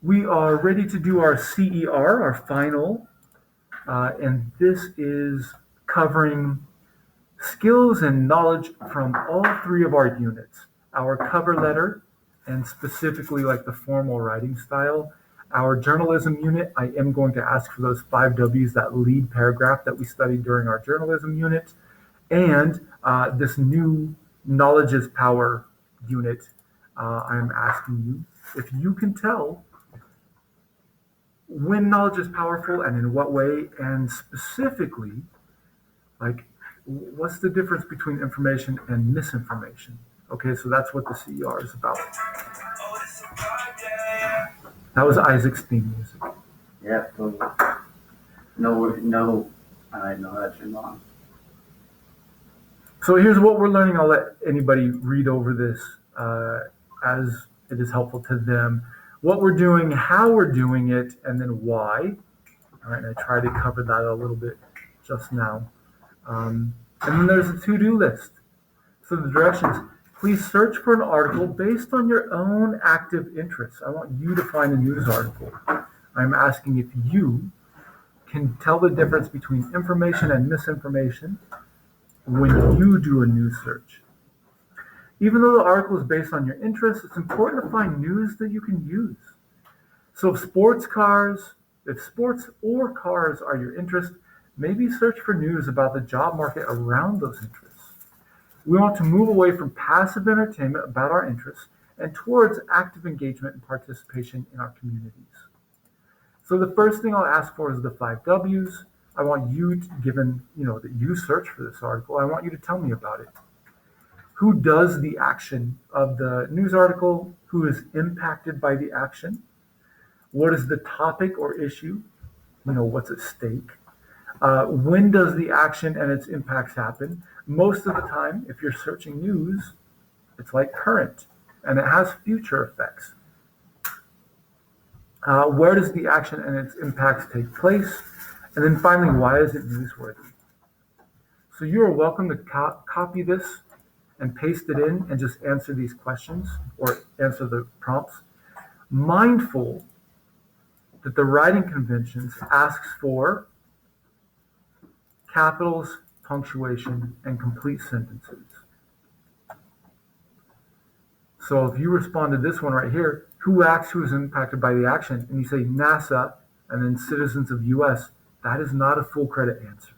We are ready to do our CER, our final, and this is covering skills and knowledge from all three of our units. Our cover letter, and specifically like the formal writing style. Our journalism unit, I am going to ask for those 5 Ws, that lead paragraph that we studied during our journalism unit. And this new knowledge is power unit, I'm asking you if you can tell when knowledge is powerful and in what way, and specifically, like, what's the difference between information and misinformation? Okay, so that's what the CER is about. That was Isaac's theme music. Yeah, totally. No, I know that's your mom. So here's what we're learning. I'll let anybody read over this as it is helpful to them. What we're doing, how we're doing it, and then why. All right, and I tried to cover that a little bit just now. And then there's a to-do list. So the directions, please search for an article based on your own active interests. I want you to find a news article. I'm asking if you can tell the difference between information and misinformation when you do a news search. Even though the article is based on your interests, it's important to find news that you can use. So if sports or cars are your interest, maybe search for news about the job market around those interests. We want to move away from passive entertainment about our interests and towards active engagement and participation in our communities. So the first thing I'll ask for is the 5 Ws. I want you to, given that you search for this article, I want you to tell me about it. Who does the action of the news article? Who is impacted by the action? What is the topic or issue? What's at stake? When does the action and its impacts happen? Most of the time, if you're searching news, it's like current, and it has future effects. Where does the action and its impacts take place? And then finally, why is it newsworthy? So you are welcome to copy this and paste it in and just answer these questions or answer the prompts. Mindful that the writing conventions asks for capitals, punctuation, and complete sentences. So if you respond to this one right here, who acts, who is impacted by the action, and you say NASA and then citizens of US, that is not a full credit answer.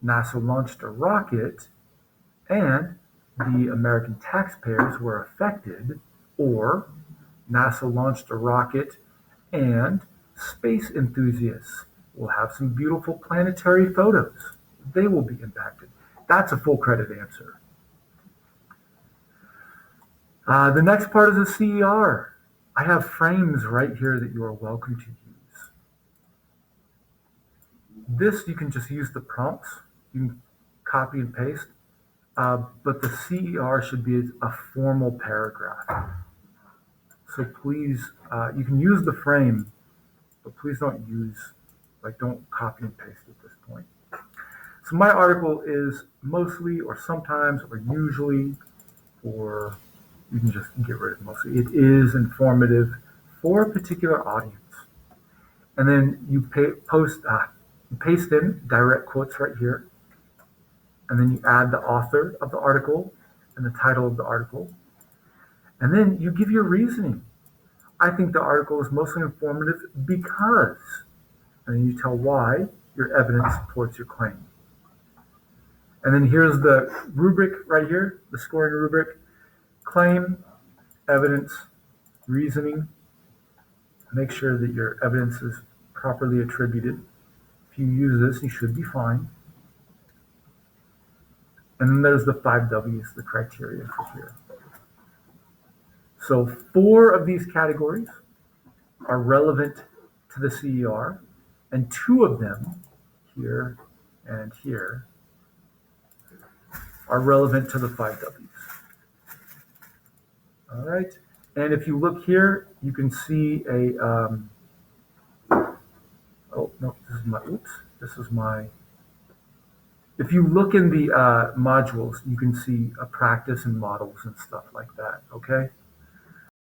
NASA launched a rocket and the American taxpayers were affected, or NASA launched a rocket and space enthusiasts will have some beautiful planetary photos. They will be impacted. That's a full credit answer. The next part is a CER. I have frames right here that you are welcome to use. This, you can just use the prompts. You can copy and paste. But the CER should be a formal paragraph. So please, you can use the frame, but please don't copy and paste at this point. So my article is mostly or sometimes or usually, or you can just get rid of mostly. It is informative for a particular audience. And then you paste in direct quotes right here. And then you add the author of the article and the title of the article. And then you give your reasoning. I think the article is mostly informative because, and then you tell why your evidence supports your claim. And then here's the rubric right here, the scoring rubric: claim, evidence, reasoning. Make sure that your evidence is properly attributed. If you use this, you should be fine. And then there's the 5 Ws, the criteria for here. So 4 of these categories are relevant to the CER, and 2 of them, here and here, are relevant to the 5 Ws. All right. And if you look here, you can see if you look in the modules, you can see a practice and models and stuff like that, okay?